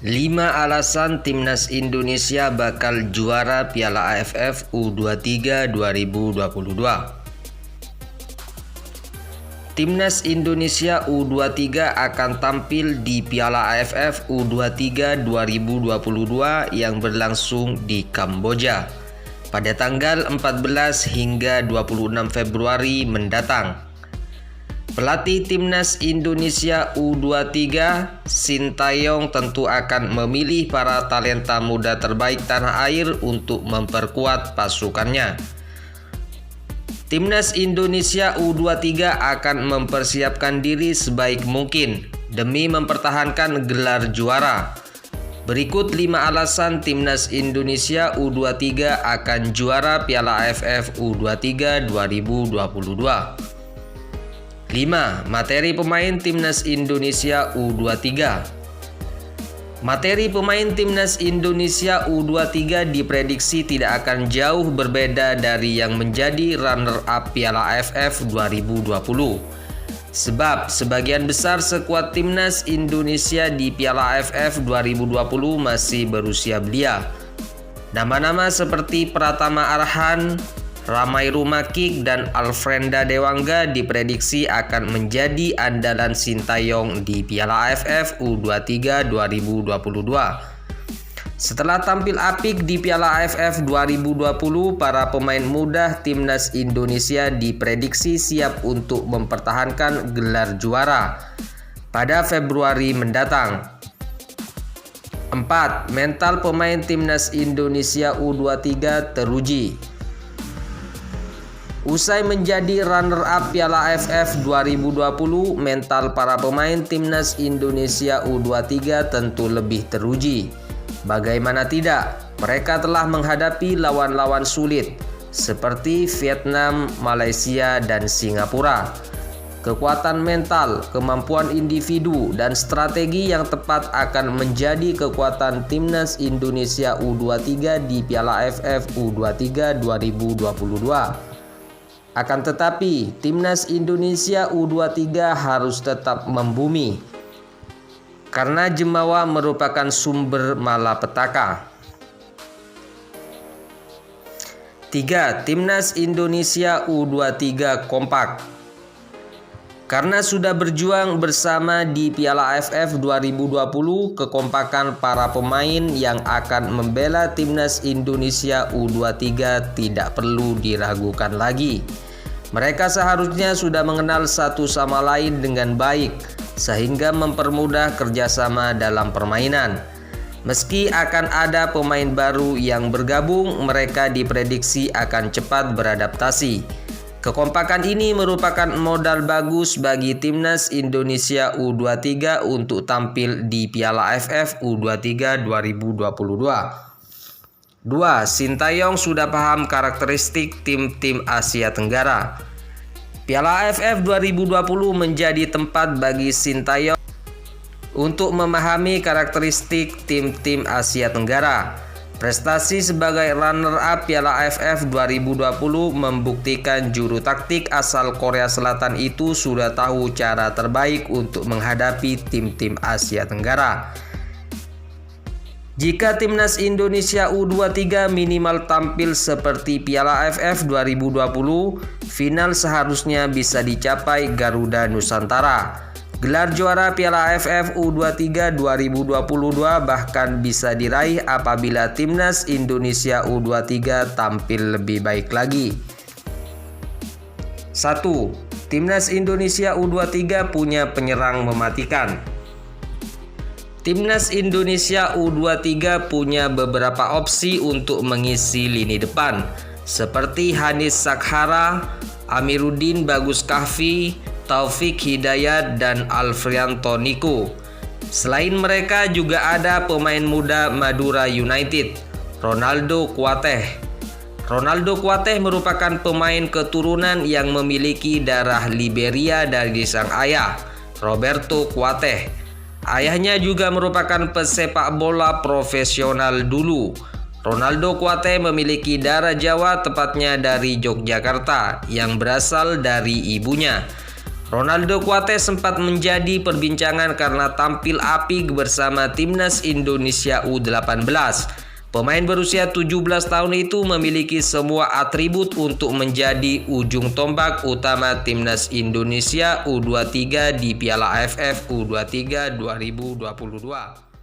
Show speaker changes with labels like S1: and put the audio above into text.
S1: 5 alasan Timnas Indonesia bakal juara Piala AFF U23 2022. Timnas Indonesia U23 akan tampil di Piala AFF U23 2022 yang berlangsung di Kamboja pada tanggal 14 hingga 26 Februari mendatang. Pelatih Timnas Indonesia U23, Sintayong, tentu akan memilih para talenta muda terbaik tanah air untuk memperkuat pasukannya. Timnas Indonesia U23 akan mempersiapkan diri sebaik mungkin demi mempertahankan gelar juara. Berikut 5 alasan Timnas Indonesia U23 akan juara Piala AFF U23 2022. 5. Materi pemain Timnas Indonesia U23. Materi pemain Timnas Indonesia U23 diprediksi tidak akan jauh berbeda dari yang menjadi runner-up Piala AFF 2020. Sebab sebagian besar skuad Timnas Indonesia di Piala AFF 2020 masih berusia belia. Nama-nama seperti Pratama Arhan, Ramai Rumakik, dan Alfrenda Dewangga diprediksi akan menjadi andalan Sintayong di Piala AFF U23 2022. Setelah tampil apik di Piala AFF 2020, para pemain muda Timnas Indonesia diprediksi siap untuk mempertahankan gelar juara pada Februari mendatang. 4. Mental pemain Timnas Indonesia U23 teruji. Usai menjadi runner-up Piala AFF 2020, mental para pemain Timnas Indonesia U23 tentu lebih teruji. Bagaimana tidak, mereka telah menghadapi lawan-lawan sulit seperti Vietnam, Malaysia, dan Singapura. Kekuatan mental, kemampuan individu, dan strategi yang tepat akan menjadi kekuatan Timnas Indonesia U23 di Piala AFF U23 2022. Akan tetapi, Timnas Indonesia U23 harus tetap membumi karena Jemawa merupakan sumber malapetaka. 3. Timnas Indonesia U23 kompak. Karena sudah berjuang bersama di Piala AFF 2020, kekompakan para pemain yang akan membela Timnas Indonesia U23 tidak perlu diragukan lagi. Mereka seharusnya sudah mengenal satu sama lain dengan baik, sehingga mempermudah kerjasama dalam permainan. Meski akan ada pemain baru yang bergabung, mereka diprediksi akan cepat beradaptasi. Kekompakan ini merupakan modal bagus bagi Timnas Indonesia U23 untuk tampil di Piala AFF U23 2022. 2. Sintayong sudah paham karakteristik tim-tim Asia Tenggara. Piala AFF 2020 menjadi tempat bagi Sintayong untuk memahami karakteristik tim-tim Asia Tenggara. Prestasi sebagai runner-up Piala AFF 2020 membuktikan juru taktik asal Korea Selatan itu sudah tahu cara terbaik untuk menghadapi tim-tim Asia Tenggara. Jika Timnas Indonesia U23 minimal tampil seperti Piala AFF 2020, final seharusnya bisa dicapai Garuda Nusantara. Gelar juara Piala AFF U23 2022 bahkan bisa diraih apabila Timnas Indonesia U23 tampil lebih baik lagi. 1. Timnas Indonesia U23 punya penyerang mematikan. Timnas Indonesia U23 punya beberapa opsi untuk mengisi lini depan, seperti Hanis Sakhara, Amiruddin Bagus Kahvi, Taufik Hidayat, dan Alfrianto Niko. Selain mereka juga ada pemain muda Madura United, Ronaldo Kuateh. Ronaldo Kuateh merupakan pemain keturunan yang memiliki darah Liberia dari sang ayah, Roberto Kuateh. Ayahnya juga merupakan pesepak bola profesional dulu. Ronaldo Kuateh memiliki darah Jawa, tepatnya dari Yogyakarta, yang berasal dari ibunya. Ronaldo Kuate sempat menjadi perbincangan karena tampil apik bersama timnas Indonesia U18. Pemain berusia 17 tahun itu memiliki semua atribut untuk menjadi ujung tombak utama timnas Indonesia U23 di Piala AFF U23 2022.